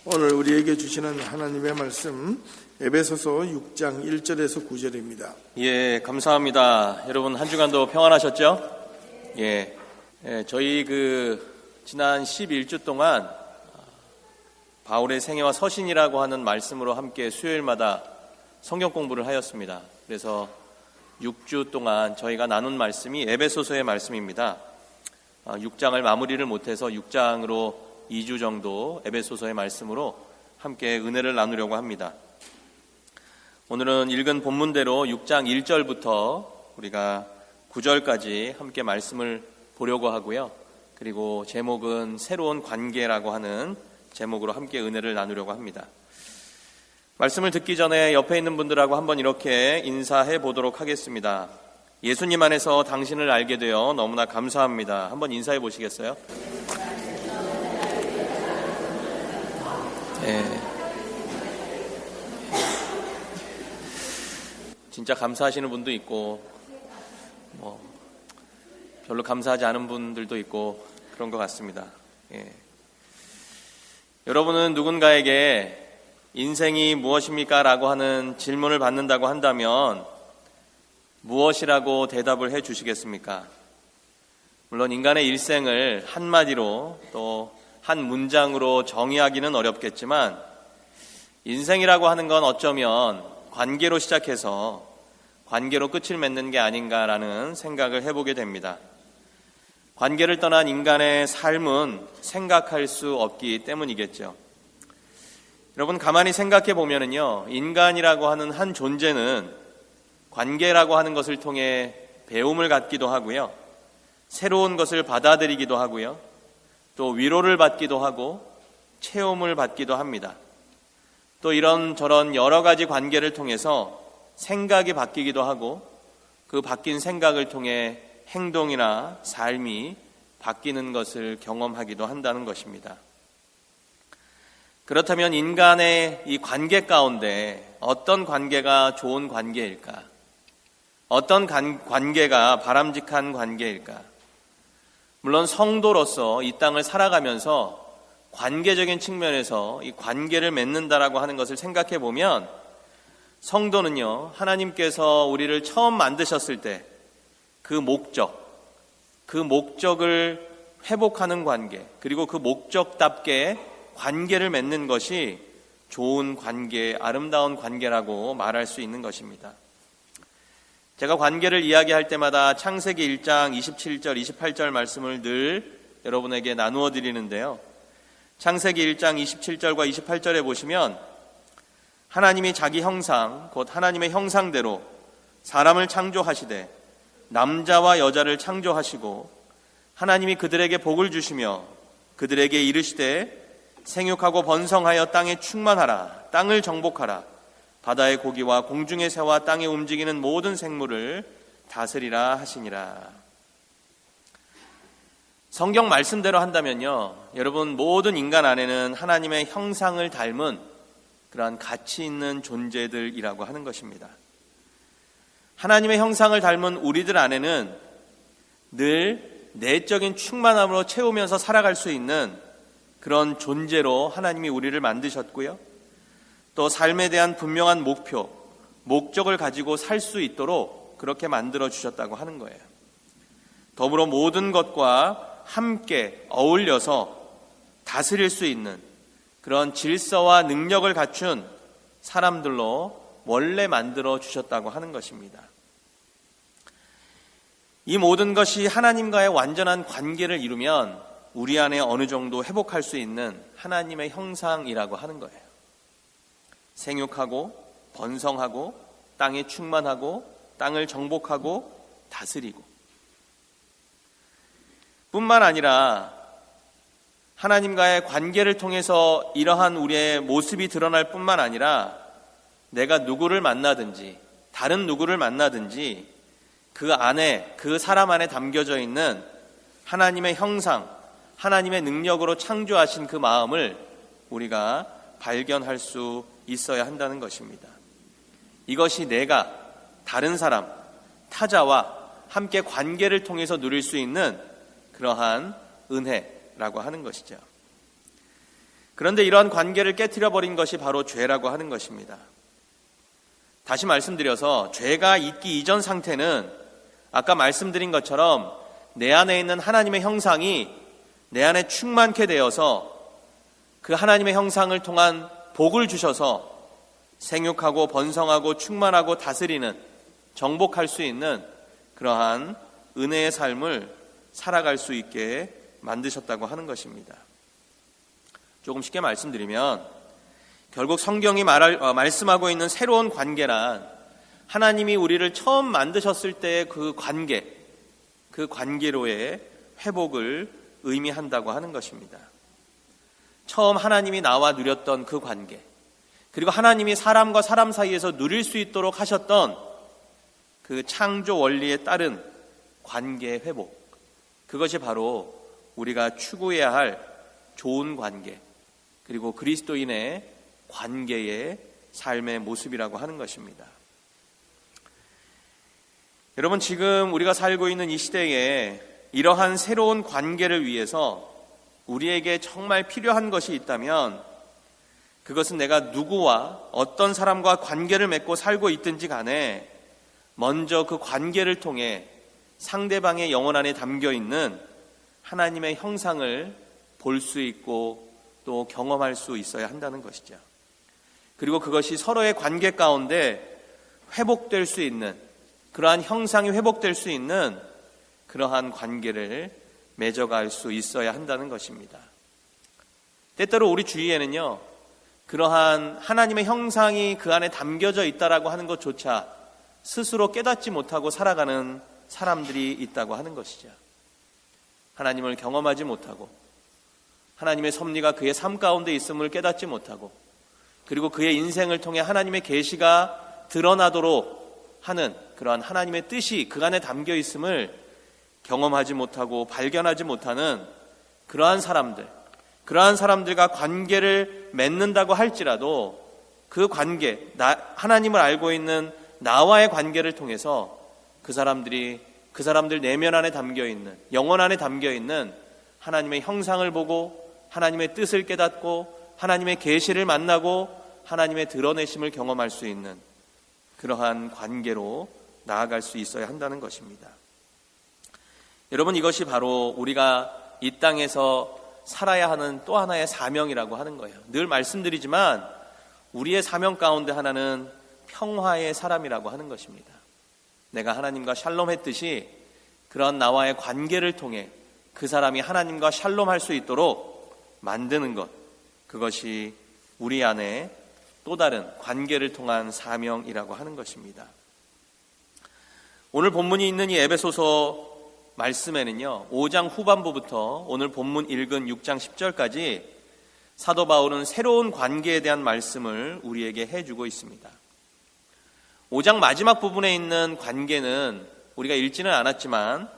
오늘 우리에게 주시는 하나님의 말씀 에베소서 6장 1절에서 9절입니다. 예, 감사합니다. 여러분 한 주간도 평안하셨죠? 저희 지난 11주 동안 바울의 생애와 서신이라고 하는 말씀으로 함께 수요일마다 성경 공부를 하였습니다. 그래서 6주 동안 저희가 나눈 말씀이 에베소서의 말씀입니다. 6장을 마무리를 못해서 6장으로 2주 정도 에베소서의 말씀으로 함께 은혜를 나누려고 합니다. 오늘은 읽은 본문대로 6장 1절부터 우리가 9절까지 함께 말씀을 보려고 하고요. 그리고 제목은 새로운 관계라고 하는 제목으로 함께 은혜를 나누려고 합니다. 말씀을 듣기 전에 옆에 있는 분들하고 한번 이렇게 인사해 보도록 하겠습니다. 예수님 안에서 당신을 알게 되어 너무나 감사합니다. 한번 인사해 보시겠어요? 진짜 감사하시는 분도 있고 별로 감사하지 않은 분들도 있고 그런 것 같습니다. 여러분은 누군가에게 인생이 무엇입니까? 라고 하는 질문을 받는다고 한다면 무엇이라고 대답을 해 주시겠습니까? 물론 인간의 일생을 한마디로 또 한 문장으로 정의하기는 어렵겠지만 인생이라고 하는 건 어쩌면 관계로 시작해서 관계로 끝을 맺는 게 아닌가라는 생각을 해보게 됩니다. 관계를 떠난 인간의 삶은 생각할 수 없기 때문이겠죠. 여러분 가만히 생각해 보면은요, 인간이라고 하는 한 존재는 관계라고 하는 것을 통해 배움을 갖기도 하고요, 새로운 것을 받아들이기도 하고요, 또 위로를 받기도 하고 체험을 받기도 합니다. 또 이런저런 여러 가지 관계를 통해서 생각이 바뀌기도 하고 그 바뀐 생각을 통해 행동이나 삶이 바뀌는 것을 경험하기도 한다는 것입니다. 그렇다면 인간의 이 관계 가운데 어떤 관계가 좋은 관계일까? 어떤 관계가 바람직한 관계일까? 물론 성도로서 이 땅을 살아가면서 관계적인 측면에서 이 관계를 맺는다라고 하는 것을 생각해 보면 성도는요, 하나님께서 우리를 처음 만드셨을 때 그 목적을 회복하는 관계, 그리고 그 목적답게 관계를 맺는 것이 좋은 관계, 아름다운 관계라고 말할 수 있는 것입니다. 제가 관계를 이야기할 때마다 창세기 1장 27절, 28절 말씀을 늘 여러분에게 나누어 드리는데요. 창세기 1장 27절과 28절에 보시면 하나님이 자기 형상, 곧 하나님의 형상대로 사람을 창조하시되 남자와 여자를 창조하시고 하나님이 그들에게 복을 주시며 그들에게 이르시되 생육하고 번성하여 땅에 충만하라, 땅을 정복하라, 바다의 고기와 공중의 새와 땅에 움직이는 모든 생물을 다스리라 하시니라. 성경 말씀대로 한다면요, 여러분 모든 인간 안에는 하나님의 형상을 닮은 그러한 가치 있는 존재들이라고 하는 것입니다. 하나님의 형상을 닮은 우리들 안에는 늘 내적인 충만함으로 채우면서 살아갈 수 있는 그런 존재로 하나님이 우리를 만드셨고요, 또 삶에 대한 분명한 목적을 가지고 살 수 있도록 그렇게 만들어 주셨다고 하는 거예요. 더불어 모든 것과 함께 어울려서 다스릴 수 있는 그런 질서와 능력을 갖춘 사람들로 원래 만들어 주셨다고 하는 것입니다. 이 모든 것이 하나님과의 완전한 관계를 이루면 우리 안에 어느 정도 회복할 수 있는 하나님의 형상이라고 하는 거예요. 생육하고 번성하고 땅에 충만하고 땅을 정복하고 다스리고, 뿐만 아니라 하나님과의 관계를 통해서 이러한 우리의 모습이 드러날 뿐만 아니라 내가 누구를 만나든지 다른 누구를 만나든지 그 안에, 그 사람 안에 담겨져 있는 하나님의 형상, 하나님의 능력으로 창조하신 그 마음을 우리가 발견할 수 있어야 한다는 것입니다. 이것이 내가 다른 사람, 타자와 함께 관계를 통해서 누릴 수 있는 그러한 은혜라고 하는 것이죠. 그런데 이러한 관계를 깨트려 버린 것이 바로 죄라고 하는 것입니다. 다시 말씀드려서 죄가 있기 이전 상태는 아까 말씀드린 것처럼 내 안에 있는 하나님의 형상이 내 안에 충만케 되어서 그 하나님의 형상을 통한 복을 주셔서 생육하고 번성하고 충만하고 다스리는, 정복할 수 있는 그러한 은혜의 삶을 살아갈 수 있게 만드셨다고 하는 것입니다. 조금 쉽게 말씀드리면 결국 성경이 말씀하고 있는 새로운 관계란 하나님이 우리를 처음 만드셨을 때의 그 관계로의 회복을 의미한다고 하는 것입니다. 처음 하나님이 나와 누렸던 그 관계, 그리고 하나님이 사람과 사람 사이에서 누릴 수 있도록 하셨던 그 창조 원리에 따른 관계의 회복, 그것이 바로 우리가 추구해야 할 좋은 관계, 그리고 그리스도인의 관계의 삶의 모습이라고 하는 것입니다. 여러분, 지금 우리가 살고 있는 이 시대에 이러한 새로운 관계를 위해서 우리에게 정말 필요한 것이 있다면 그것은 내가 누구와 어떤 사람과 관계를 맺고 살고 있든지 간에 먼저 그 관계를 통해 상대방의 영혼 안에 담겨 있는 하나님의 형상을 볼 수 있고 또 경험할 수 있어야 한다는 것이죠. 그리고 그것이 서로의 관계 가운데 회복될 수 있는, 그러한 형상이 회복될 수 있는 그러한 관계를 맺어갈 수 있어야 한다는 것입니다. 때때로 우리 주위에는요, 그러한 하나님의 형상이 그 안에 담겨져 있다라고 하는 것조차 스스로 깨닫지 못하고 살아가는 사람들이 있다고 하는 것이죠. 하나님을 경험하지 못하고 하나님의 섭리가 그의 삶 가운데 있음을 깨닫지 못하고, 그리고 그의 인생을 통해 하나님의 계시가 드러나도록 하는 그러한 하나님의 뜻이 그 안에 담겨 있음을 경험하지 못하고 발견하지 못하는 그러한 사람들과 관계를 맺는다고 할지라도 그 관계, 하나님을 알고 있는 나와의 관계를 통해서 그 사람들 내면 안에 담겨 있는, 영혼 안에 담겨 있는 하나님의 형상을 보고 하나님의 뜻을 깨닫고 하나님의 계시를 만나고 하나님의 드러내심을 경험할 수 있는 그러한 관계로 나아갈 수 있어야 한다는 것입니다. 여러분, 이것이 바로 우리가 이 땅에서 살아야 하는 또 하나의 사명이라고 하는 거예요. 늘 말씀드리지만 우리의 사명 가운데 하나는 평화의 사람이라고 하는 것입니다. 내가 하나님과 샬롬했듯이 그런 나와의 관계를 통해 그 사람이 하나님과 샬롬할 수 있도록 만드는 것, 그것이 우리 안에 또 다른 관계를 통한 사명이라고 하는 것입니다. 오늘 본문이 있는 이 에베소서 말씀에는요, 5장 후반부부터 오늘 본문 읽은 6장 10절까지 사도 바울은 새로운 관계에 대한 말씀을 우리에게 해주고 있습니다. 5장 마지막 부분에 있는 관계는 우리가 읽지는 않았지만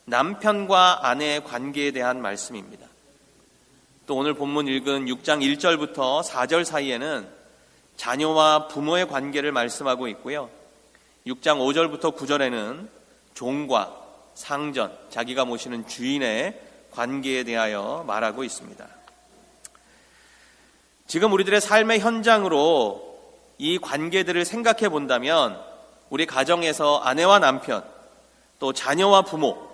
남편과 아내의 관계에 대한 말씀입니다. 또 오늘 본문 읽은 6장 1절부터 4절 사이에는 자녀와 부모의 관계를 말씀하고 있고요. 6장 5절부터 9절에는 종과 상전, 자기가 모시는 주인의 관계에 대하여 말하고 있습니다. 지금 우리들의 삶의 현장으로 이 관계들을 생각해 본다면 우리 가정에서 아내와 남편, 또 자녀와 부모,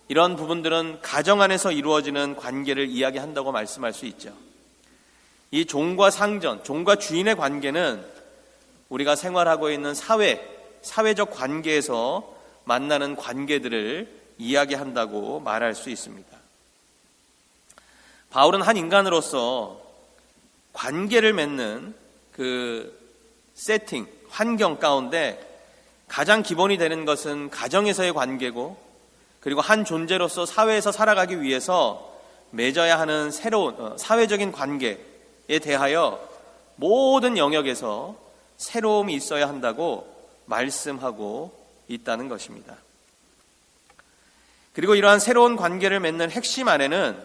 이런 부분들은 가정 안에서 이루어지는 관계를 이야기한다고 말씀할 수 있죠. 이 종과 상전, 종과 주인의 관계는 우리가 생활하고 있는 사회적 관계에서 만나는 관계들을 이야기한다고 말할 수 있습니다. 바울은 한 인간으로서 관계를 맺는 그 세팅, 환경 가운데 가장 기본이 되는 것은 가정에서의 관계고, 그리고 한 존재로서 사회에서 살아가기 위해서 맺어야 하는 새로운 사회적인 관계에 대하여 모든 영역에서 새로움이 있어야 한다고 말씀하고 있다는 것입니다. 그리고 이러한 새로운 관계를 맺는 핵심 안에는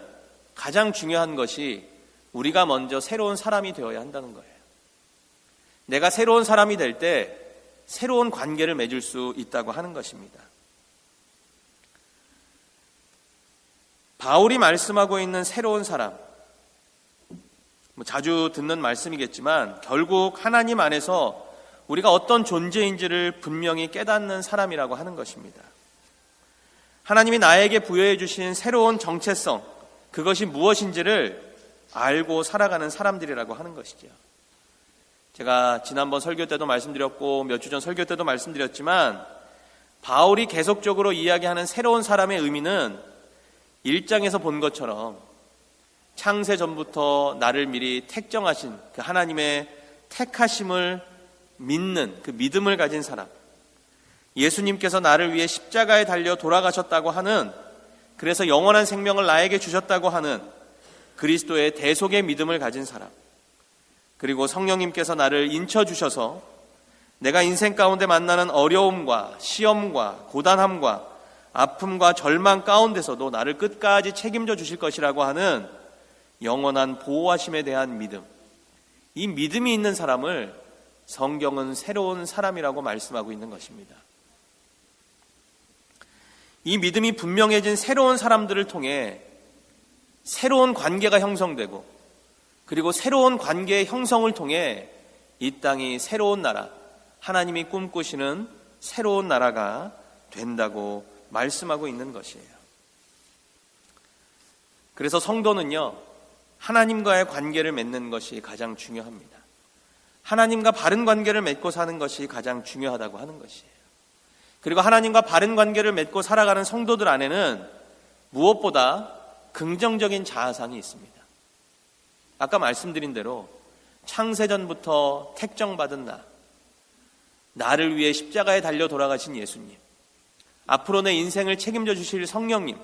가장 중요한 것이 우리가 먼저 새로운 사람이 되어야 한다는 거예요. 내가 새로운 사람이 될 때 새로운 관계를 맺을 수 있다고 하는 것입니다. 바울이 말씀하고 있는 새로운 사람, 자주 듣는 말씀이겠지만 결국 하나님 안에서 우리가 어떤 존재인지를 분명히 깨닫는 사람이라고 하는 것입니다. 하나님이 나에게 부여해 주신 새로운 정체성, 그것이 무엇인지를 알고 살아가는 사람들이라고 하는 것이죠. 제가 지난번 설교 때도 말씀드렸고 몇 주 전 설교 때도 말씀드렸지만 바울이 계속적으로 이야기하는 새로운 사람의 의미는 1장에서 본 것처럼 창세 전부터 나를 미리 택정하신 그 하나님의 택하심을 믿는 그 믿음을 가진 사람, 예수님께서 나를 위해 십자가에 달려 돌아가셨다고 하는, 그래서 영원한 생명을 나에게 주셨다고 하는 그리스도의 대속의 믿음을 가진 사람, 그리고 성령님께서 나를 인쳐주셔서 내가 인생 가운데 만나는 어려움과 시험과 고단함과 아픔과 절망 가운데서도 나를 끝까지 책임져 주실 것이라고 하는 영원한 보호하심에 대한 믿음, 이 믿음이 있는 사람을 성경은 새로운 사람이라고 말씀하고 있는 것입니다. 이 믿음이 분명해진 새로운 사람들을 통해 새로운 관계가 형성되고, 그리고 새로운 관계의 형성을 통해 이 땅이 새로운 나라, 하나님이 꿈꾸시는 새로운 나라가 된다고 말씀하고 있는 것이에요. 그래서 성도는요, 하나님과의 관계를 맺는 것이 가장 중요합니다. 하나님과 바른 관계를 맺고 사는 것이 가장 중요하다고 하는 것이에요. 그리고 하나님과 바른 관계를 맺고 살아가는 성도들 안에는 무엇보다 긍정적인 자아상이 있습니다. 아까 말씀드린 대로 창세전부터 택정받은 나를 위해 십자가에 달려 돌아가신 예수님, 앞으로 내 인생을 책임져 주실 성령님,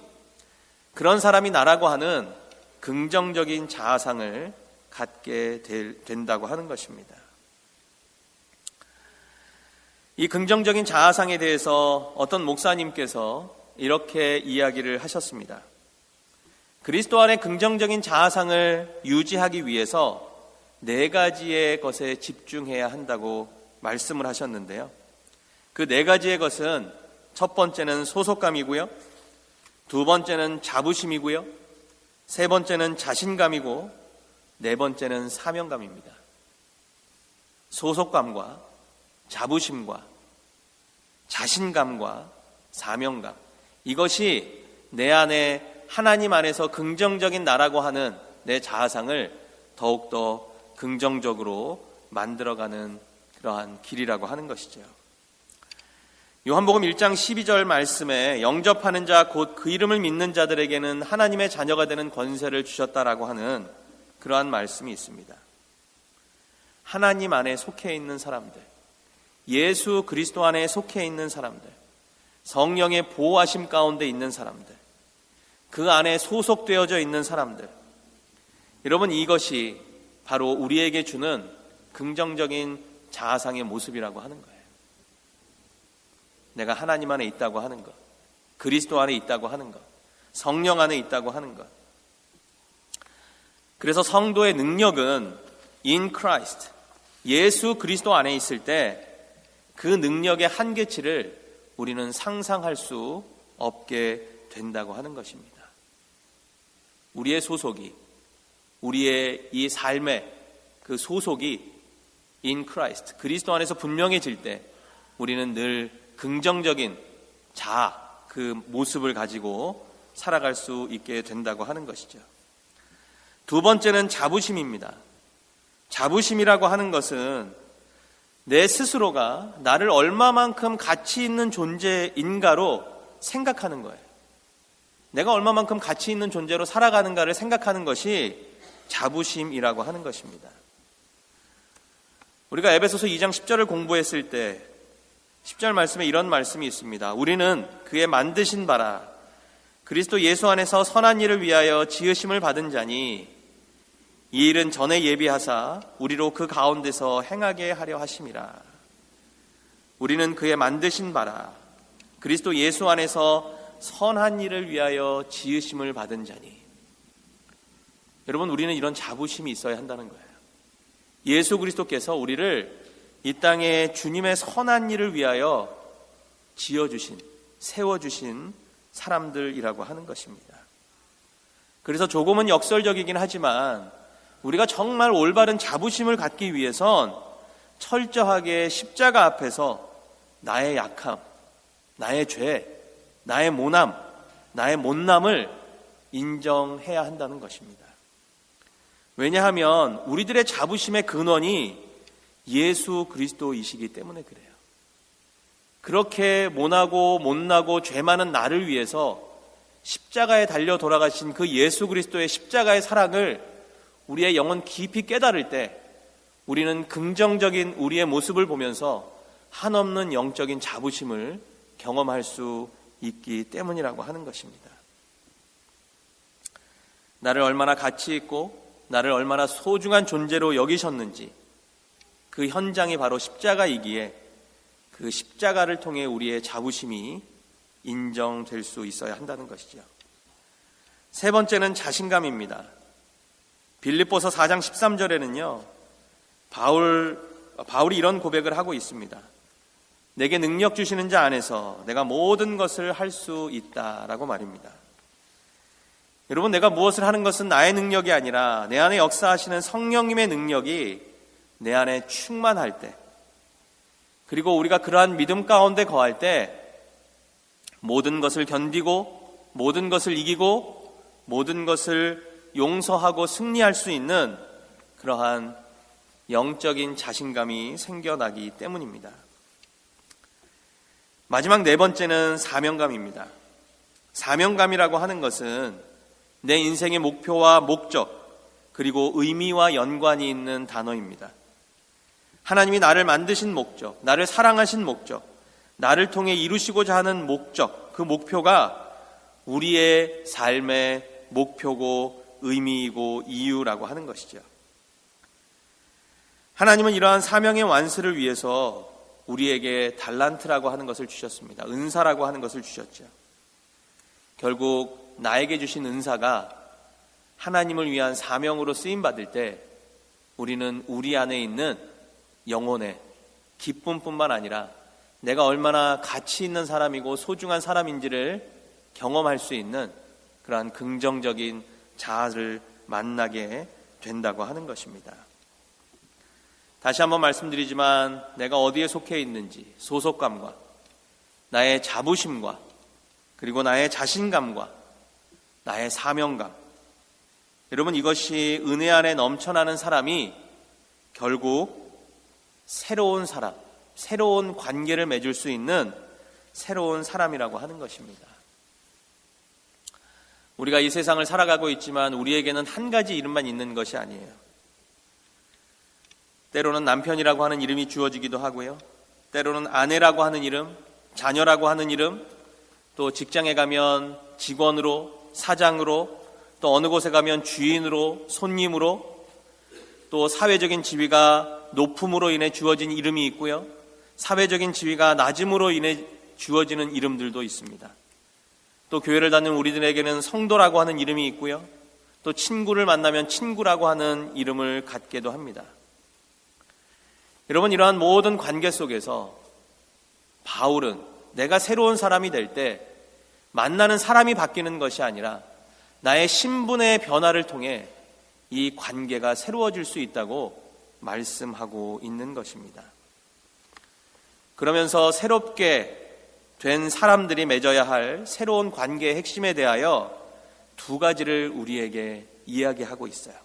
그런 사람이 나라고 하는 긍정적인 자아상을 갖게 된다고 하는 것입니다. 이 긍정적인 자아상에 대해서 어떤 목사님께서 이렇게 이야기를 하셨습니다. 그리스도 안에 긍정적인 자아상을 유지하기 위해서 4가지의 것에 집중해야 한다고 말씀을 하셨는데요. 그 4가지의 것은 첫 번째는 소속감이고요, 두 번째는 자부심이고요, 세 번째는 자신감이고, 네 번째는 사명감입니다. 소속감과 자부심과 자신감과 사명감, 이것이 내 안에 하나님 안에서 긍정적인 나라고 하는 내 자아상을 더욱더 긍정적으로 만들어가는 그러한 길이라고 하는 것이죠. 요한복음 1장 12절 말씀에 영접하는 자 곧 그 이름을 믿는 자들에게는 하나님의 자녀가 되는 권세를 주셨다라고 하는 그러한 말씀이 있습니다. 하나님 안에 속해 있는 사람들, 예수 그리스도 안에 속해 있는 사람들, 성령의 보호하심 가운데 있는 사람들, 그 안에 소속되어져 있는 사람들, 여러분, 이것이 바로 우리에게 주는 긍정적인 자아상의 모습이라고 하는 거예요. 내가 하나님 안에 있다고 하는 것, 그리스도 안에 있다고 하는 것, 성령 안에 있다고 하는 것. 그래서 성도의 능력은 in Christ, 예수 그리스도 안에 있을 때 그 능력의 한계치를 우리는 상상할 수 없게 된다고 하는 것입니다. 우리의 소속이, 우리의 이 삶의 그 소속이 in Christ, 그리스도 안에서 분명해질 때 우리는 늘 긍정적인 자아, 그 모습을 가지고 살아갈 수 있게 된다고 하는 것이죠. 두 번째는 자부심입니다. 자부심이라고 하는 것은 내 스스로가 나를 얼마만큼 가치 있는 존재인가로 생각하는 거예요. 내가 얼마만큼 가치 있는 존재로 살아가는가를 생각하는 것이 자부심이라고 하는 것입니다. 우리가 에베소서 2장 10절을 공부했을 때 10절 말씀에 이런 말씀이 있습니다. 우리는 그의 만드신 바라 그리스도 예수 안에서 선한 일을 위하여 지으심을 받은 자니 이 일은 전에 예비하사 우리로 그 가운데서 행하게 하려 하심이라. 우리는 그의 만드신 바라 그리스도 예수 안에서 선한 일을 위하여 지으심을 받은 자니. 여러분, 우리는 이런 자부심이 있어야 한다는 거예요. 예수 그리스도께서 우리를 이 땅에 주님의 선한 일을 위하여 지어주신, 세워주신 사람들이라고 하는 것입니다. 그래서 조금은 역설적이긴 하지만 우리가 정말 올바른 자부심을 갖기 위해선 철저하게 십자가 앞에서 나의 약함, 나의 죄, 나의 모남, 나의 못남을 인정해야 한다는 것입니다. 왜냐하면 우리들의 자부심의 근원이 예수 그리스도이시기 때문에 그래요. 그렇게 모나고 못나고 죄 많은 나를 위해서 십자가에 달려 돌아가신 그 예수 그리스도의 십자가의 사랑을 우리의 영혼 깊이 깨달을 때 우리는 긍정적인 우리의 모습을 보면서 한없는 영적인 자부심을 경험할 수 있기 때문이라고 하는 것입니다. 나를 얼마나 가치 있고 나를 얼마나 소중한 존재로 여기셨는지 그 현장이 바로 십자가이기에 그 십자가를 통해 우리의 자부심이 인정될 수 있어야 한다는 것이죠. 세 번째는 자신감입니다. 빌립보서 4장 13절에는요, 바울이 이런 고백을 하고 있습니다. 내게 능력 주시는 자 안에서 내가 모든 것을 할 수 있다라고 말입니다. 여러분, 내가 무엇을 하는 것은 나의 능력이 아니라 내 안에 역사하시는 성령님의 능력이 내 안에 충만할 때, 그리고 우리가 그러한 믿음 가운데 거할 때 모든 것을 견디고 모든 것을 이기고 모든 것을 용서하고 승리할 수 있는 그러한 영적인 자신감이 생겨나기 때문입니다. 마지막 네 번째는 사명감입니다. 사명감이라고 하는 것은 내 인생의 목표와 목적 그리고 의미와 연관이 있는 단어입니다. 하나님이 나를 만드신 목적, 나를 사랑하신 목적, 나를 통해 이루시고자 하는 목적, 그 목표가 우리의 삶의 목표고 의미이고 이유라고 하는 것이죠. 하나님은 이러한 사명의 완수를 위해서 우리에게 달란트라고 하는 것을 주셨습니다. 은사라고 하는 것을 주셨죠. 결국 나에게 주신 은사가 하나님을 위한 사명으로 쓰임받을 때 우리는 우리 안에 있는 영혼의 기쁨뿐만 아니라 내가 얼마나 가치 있는 사람이고 소중한 사람인지를 경험할 수 있는 그러한 긍정적인 자아를 만나게 된다고 하는 것입니다. 다시 한번 말씀드리지만 내가 어디에 속해 있는지 소속감과 나의 자부심과 그리고 나의 자신감과 나의 사명감, 여러분, 이것이 은혜 안에 넘쳐나는 사람이 결국 새로운 사람, 새로운 관계를 맺을 수 있는 새로운 사람이라고 하는 것입니다. 우리가 이 세상을 살아가고 있지만 우리에게는 한 가지 이름만 있는 것이 아니에요. 때로는 남편이라고 하는 이름이 주어지기도 하고요. 때로는 아내라고 하는 이름, 자녀라고 하는 이름, 또 직장에 가면 직원으로, 사장으로, 또 어느 곳에 가면 주인으로, 손님으로, 또 사회적인 지위가 높음으로 인해 주어진 이름이 있고요. 사회적인 지위가 낮음으로 인해 주어지는 이름들도 있습니다. 또 교회를 다니는 우리들에게는 성도라고 하는 이름이 있고요. 또 친구를 만나면 친구라고 하는 이름을 갖게도 합니다. 여러분, 이러한 모든 관계 속에서 바울은 내가 새로운 사람이 될 때 만나는 사람이 바뀌는 것이 아니라 나의 신분의 변화를 통해 이 관계가 새로워질 수 있다고 말씀하고 있는 것입니다. 그러면서 새롭게 된 사람들이 맺어야 할 새로운 관계의 핵심에 대하여 두 가지를 우리에게 이야기하고 있어요.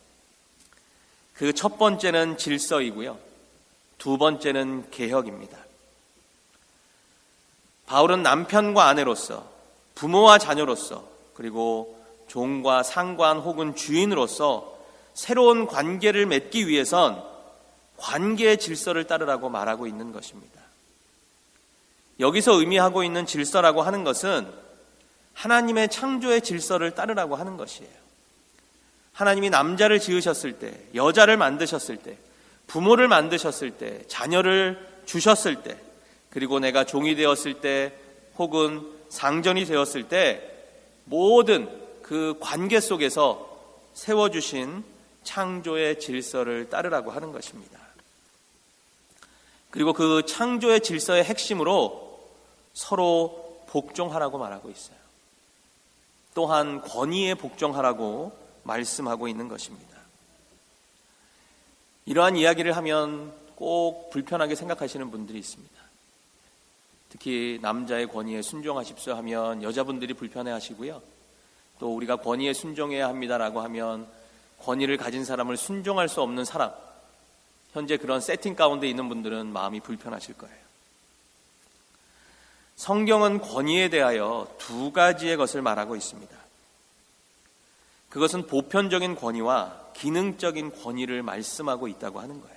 그 첫 번째는 질서이고요. 두 번째는 개혁입니다. 바울은 남편과 아내로서, 부모와 자녀로서, 그리고 종과 상관 혹은 주인으로서 새로운 관계를 맺기 위해선 관계의 질서를 따르라고 말하고 있는 것입니다. 여기서 의미하고 있는 질서라고 하는 것은 하나님의 창조의 질서를 따르라고 하는 것이에요. 하나님이 남자를 지으셨을 때, 여자를 만드셨을 때, 부모를 만드셨을 때, 자녀를 주셨을 때, 그리고 내가 종이 되었을 때 혹은 상전이 되었을 때 모든 그 관계 속에서 세워주신 창조의 질서를 따르라고 하는 것입니다. 그리고 그 창조의 질서의 핵심으로 서로 복종하라고 말하고 있어요. 또한 권위에 복종하라고 말씀하고 있는 것입니다. 이러한 이야기를 하면 꼭 불편하게 생각하시는 분들이 있습니다. 특히 남자의 권위에 순종하십시오 하면 여자분들이 불편해하시고요. 또 우리가 권위에 순종해야 합니다라고 하면 권위를 가진 사람을 순종할 수 없는 사람, 현재 그런 세팅 가운데 있는 분들은 마음이 불편하실 거예요. 성경은 권위에 대하여 두 가지의 것을 말하고 있습니다. 그것은 보편적인 권위와 기능적인 권위를 말씀하고 있다고 하는 거예요.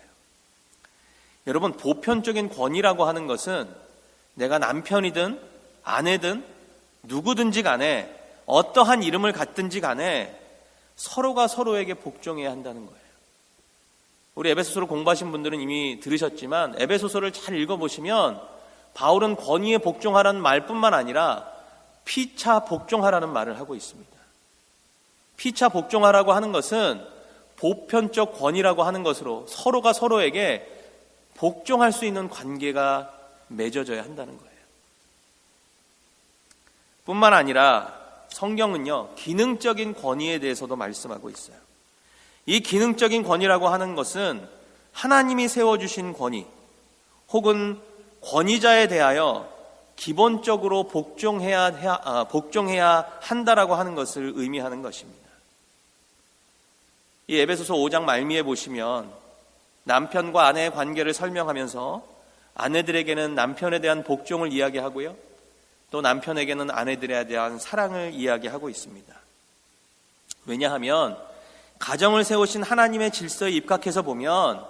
여러분, 보편적인 권위라고 하는 것은 내가 남편이든 아내든 누구든지 간에 어떠한 이름을 갖든지 간에 서로가 서로에게 복종해야 한다는 거예요. 우리 에베소서를 공부하신 분들은 이미 들으셨지만 에베소서를 잘 읽어보시면 바울은 권위에 복종하라는 말뿐만 아니라 피차 복종하라는 말을 하고 있습니다. 피차 복종하라고 하는 것은 보편적 권위라고 하는 것으로 서로가 서로에게 복종할 수 있는 관계가 맺어져야 한다는 거예요. 뿐만 아니라 성경은요, 기능적인 권위에 대해서도 말씀하고 있어요. 이 기능적인 권위라고 하는 것은 하나님이 세워주신 권위 혹은 권위자에 대하여 기본적으로 복종해야 한다라고 하는 것을 의미하는 것입니다. 이 에베소서 5장 말미에 보시면 남편과 아내의 관계를 설명하면서 아내들에게는 남편에 대한 복종을 이야기하고요, 또 남편에게는 아내들에 대한 사랑을 이야기하고 있습니다. 왜냐하면 가정을 세우신 하나님의 질서에 입각해서 보면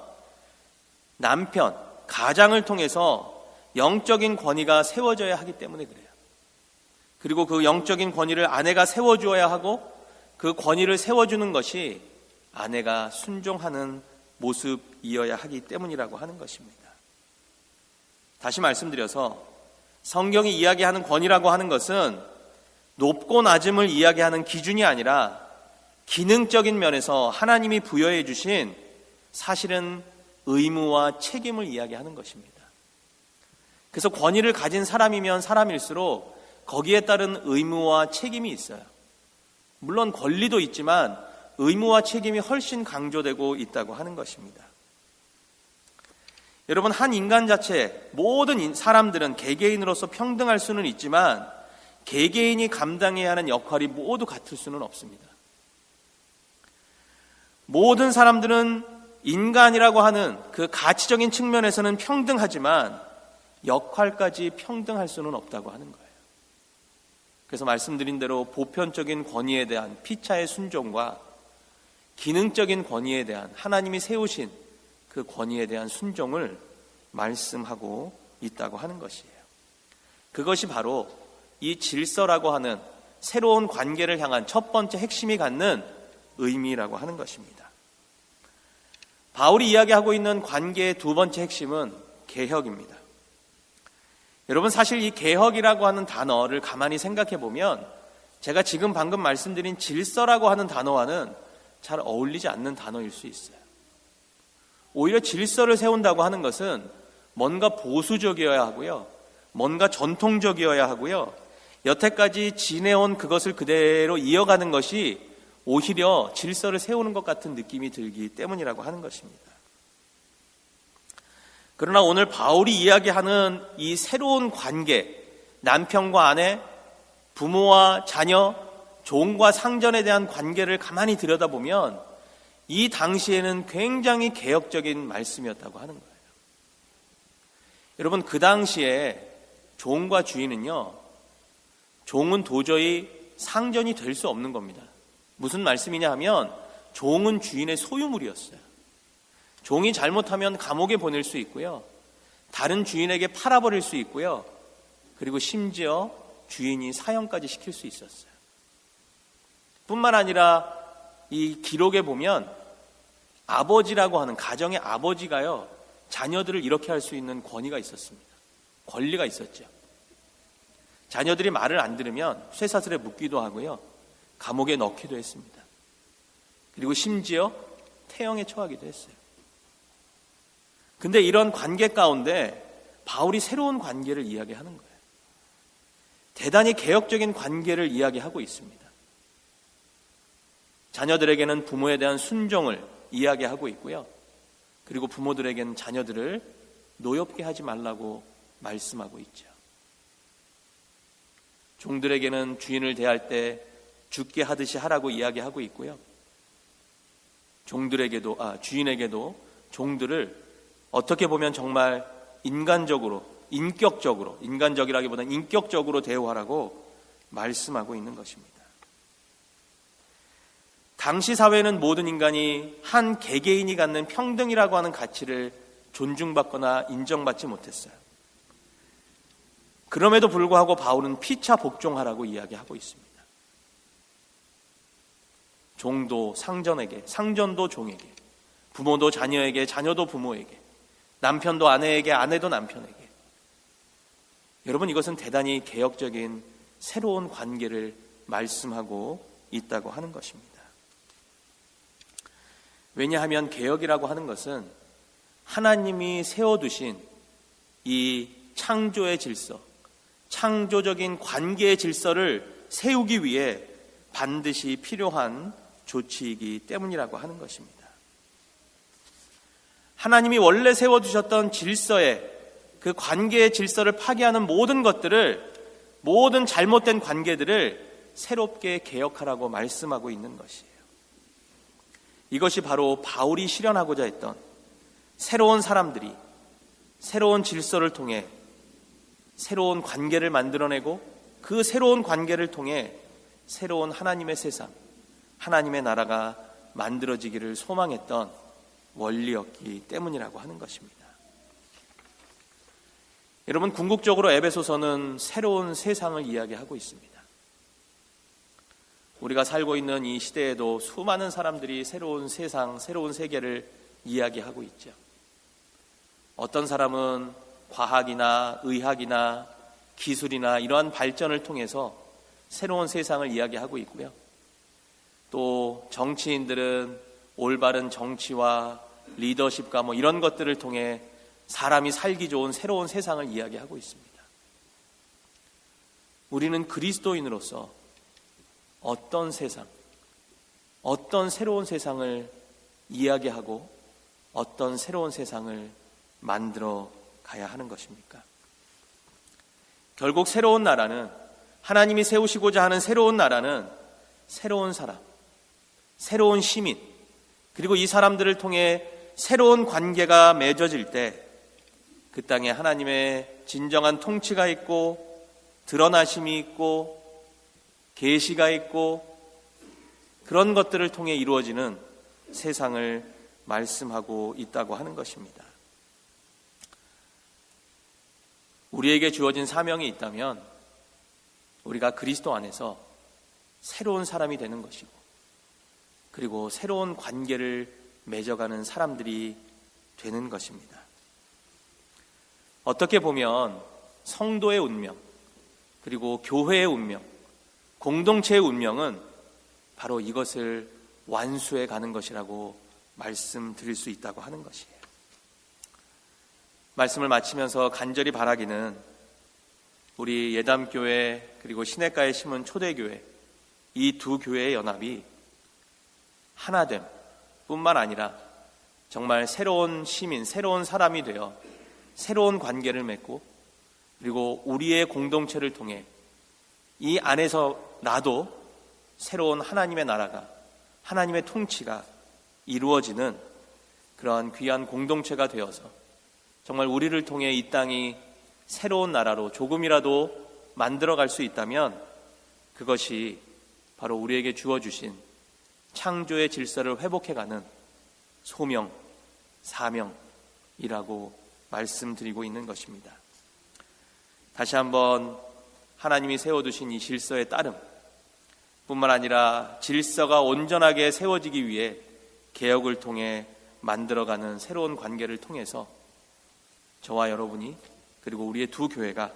남편, 가장을 통해서 영적인 권위가 세워져야 하기 때문에 그래요. 그리고 그 영적인 권위를 아내가 세워주어야 하고 그 권위를 세워주는 것이 아내가 순종하는 모습이어야 하기 때문이라고 하는 것입니다. 다시 말씀드려서 성경이 이야기하는 권위라고 하는 것은 높고 낮음을 이야기하는 기준이 아니라 기능적인 면에서 하나님이 부여해 주신 사실은 의무와 책임을 이야기하는 것입니다. 그래서 권위를 가진 사람이면 사람일수록 거기에 따른 의무와 책임이 있어요. 물론 권리도 있지만 의무와 책임이 훨씬 강조되고 있다고 하는 것입니다. 여러분, 한 인간 자체 모든 사람들은 개개인으로서 평등할 수는 있지만 개개인이 감당해야 하는 역할이 모두 같을 수는 없습니다. 모든 사람들은 인간이라고 하는 그 가치적인 측면에서는 평등하지만 역할까지 평등할 수는 없다고 하는 거예요. 그래서 말씀드린 대로 보편적인 권위에 대한 피차의 순종과 기능적인 권위에 대한 하나님이 세우신 그 권위에 대한 순종을 말씀하고 있다고 하는 것이에요. 그것이 바로 이 질서라고 하는 새로운 관계를 향한 첫 번째 핵심이 갖는 의미라고 하는 것입니다. 바울이 이야기하고 있는 관계의 두 번째 핵심은 개혁입니다. 여러분, 사실 이 개혁이라고 하는 단어를 가만히 생각해 보면 제가 지금 방금 말씀드린 질서라고 하는 단어와는 잘 어울리지 않는 단어일 수 있어요. 오히려 질서를 세운다고 하는 것은 뭔가 보수적이어야 하고요, 뭔가 전통적이어야 하고요, 여태까지 지내온 그것을 그대로 이어가는 것이 오히려 질서를 세우는 것 같은 느낌이 들기 때문이라고 하는 것입니다. 그러나 오늘 바울이 이야기하는 이 새로운 관계, 남편과 아내, 부모와 자녀, 종과 상전에 대한 관계를 가만히 들여다보면 이 당시에는 굉장히 개혁적인 말씀이었다고 하는 거예요. 여러분, 그 당시에 종과 주인은요, 종은 도저히 상전이 될 수 없는 겁니다. 무슨 말씀이냐 하면 종은 주인의 소유물이었어요. 종이 잘못하면 감옥에 보낼 수 있고요, 다른 주인에게 팔아버릴 수 있고요, 그리고 심지어 주인이 사형까지 시킬 수 있었어요. 뿐만 아니라 이 기록에 보면 아버지라고 하는 가정의 아버지가요, 자녀들을 이렇게 할 수 있는 권위가 있었습니다. 권리가 있었죠. 자녀들이 말을 안 들으면 쇠사슬에 묶기도 하고요, 감옥에 넣기도 했습니다. 그리고 심지어 태형에 처하기도 했어요. 근데 이런 관계 가운데 바울이 새로운 관계를 이야기하는 거예요. 대단히 개혁적인 관계를 이야기하고 있습니다. 자녀들에게는 부모에 대한 순종을 이야기하고 있고요, 그리고 부모들에게는 자녀들을 노엽게 하지 말라고 말씀하고 있죠. 종들에게는 주인을 대할 때 죽게 하듯이 하라고 이야기하고 있고요. 주인에게도 종들을 어떻게 보면 정말 인간적이라기보다는 인격적으로 대우하라고 말씀하고 있는 것입니다. 당시 사회는 모든 인간이 한 개개인이 갖는 평등이라고 하는 가치를 존중받거나 인정받지 못했어요. 그럼에도 불구하고 바울은 피차 복종하라고 이야기하고 있습니다. 종도 상전에게, 상전도 종에게, 부모도 자녀에게, 자녀도 부모에게, 남편도 아내에게, 아내도 남편에게. 여러분, 이것은 대단히 개혁적인 새로운 관계를 말씀하고 있다고 하는 것입니다. 왜냐하면 개혁이라고 하는 것은 하나님이 세워두신 이 창조의 질서, 창조적인 관계의 질서를 세우기 위해 반드시 필요한 조치이기 때문이라고 하는 것입니다. 하나님이 원래 세워두셨던 질서의 그 관계의 질서를 파괴하는 모든 것들을, 모든 잘못된 관계들을 새롭게 개혁하라고 말씀하고 있는 것이에요. 이것이 바로 바울이 실현하고자 했던 새로운 사람들이 새로운 질서를 통해 새로운 관계를 만들어내고 그 새로운 관계를 통해 새로운 하나님의 세상, 하나님의 나라가 만들어지기를 소망했던 원리였기 때문이라고 하는 것입니다. 여러분, 궁극적으로 에베소서는 새로운 세상을 이야기하고 있습니다. 우리가 살고 있는 이 시대에도 수많은 사람들이 새로운 세상, 새로운 세계를 이야기하고 있죠. 어떤 사람은 과학이나 의학이나 기술이나 이러한 발전을 통해서 새로운 세상을 이야기하고 있고요. 또 정치인들은 올바른 정치와 리더십과 이런 것들을 통해 사람이 살기 좋은 새로운 세상을 이야기하고 있습니다. 우리는 그리스도인으로서 어떤 세상, 어떤 새로운 세상을 이야기하고 어떤 새로운 세상을 만들어 가야 하는 것입니까? 결국 새로운 나라는, 하나님이 세우시고자 하는 새로운 나라는 새로운 사람, 새로운 시민, 그리고 이 사람들을 통해 새로운 관계가 맺어질 때 그 땅에 하나님의 진정한 통치가 있고 드러나심이 있고 계시가 있고 그런 것들을 통해 이루어지는 세상을 말씀하고 있다고 하는 것입니다. 우리에게 주어진 사명이 있다면 우리가 그리스도 안에서 새로운 사람이 되는 것이고, 그리고 새로운 관계를 맺어가는 사람들이 되는 것입니다. 어떻게 보면 성도의 운명, 그리고 교회의 운명, 공동체의 운명은 바로 이것을 완수해 가는 것이라고 말씀드릴 수 있다고 하는 것이에요. 말씀을 마치면서 간절히 바라기는 우리 예담교회 그리고 시냇가에 심은 초대교회, 이 두 교회의 연합이 하나됨 뿐만 아니라 정말 새로운 시민, 새로운 사람이 되어 새로운 관계를 맺고, 그리고 우리의 공동체를 통해 이 안에서 나도 새로운 하나님의 나라가, 하나님의 통치가 이루어지는 그러한 귀한 공동체가 되어서 정말 우리를 통해 이 땅이 새로운 나라로 조금이라도 만들어갈 수 있다면 그것이 바로 우리에게 주어주신 창조의 질서를 회복해가는 소명, 사명이라고 말씀드리고 있는 것입니다. 다시 한번 하나님이 세워두신 이 질서에 따름 뿐만 아니라 질서가 온전하게 세워지기 위해 개혁을 통해 만들어가는 새로운 관계를 통해서 저와 여러분이, 그리고 우리의 두 교회가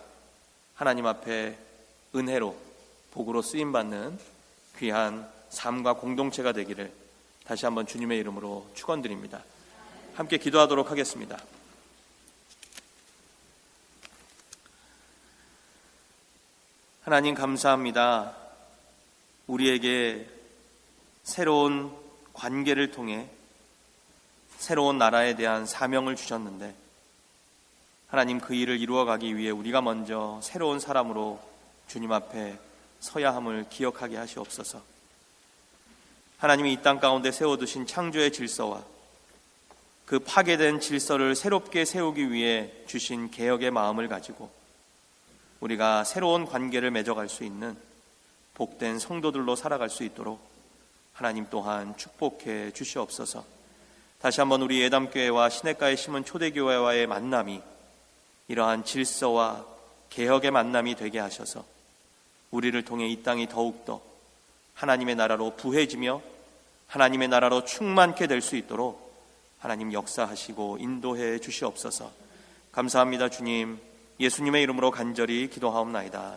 하나님 앞에 은혜로, 복으로 쓰임받는 귀한 삶과 공동체가 되기를 다시 한번 주님의 이름으로 축원드립니다. 함께 기도하도록 하겠습니다. 하나님 감사합니다. 우리에게 새로운 관계를 통해 새로운 나라에 대한 사명을 주셨는데 하나님 그 일을 이루어가기 위해 우리가 먼저 새로운 사람으로 주님 앞에 서야 함을 기억하게 하시옵소서. 하나님이 이 땅 가운데 세워두신 창조의 질서와 그 파괴된 질서를 새롭게 세우기 위해 주신 개혁의 마음을 가지고 우리가 새로운 관계를 맺어갈 수 있는 복된 성도들로 살아갈 수 있도록 하나님 또한 축복해 주시옵소서. 다시 한번 우리 예담교회와 시냇가에 심은 초대교회와의 만남이 이러한 질서와 개혁의 만남이 되게 하셔서 우리를 통해 이 땅이 더욱더 하나님의 나라로 부해지며 하나님의 나라로 충만케 될 수 있도록 하나님 역사하시고 인도해 주시옵소서. 감사합니다. 주님, 예수님의 이름으로 간절히 기도하옵나이다.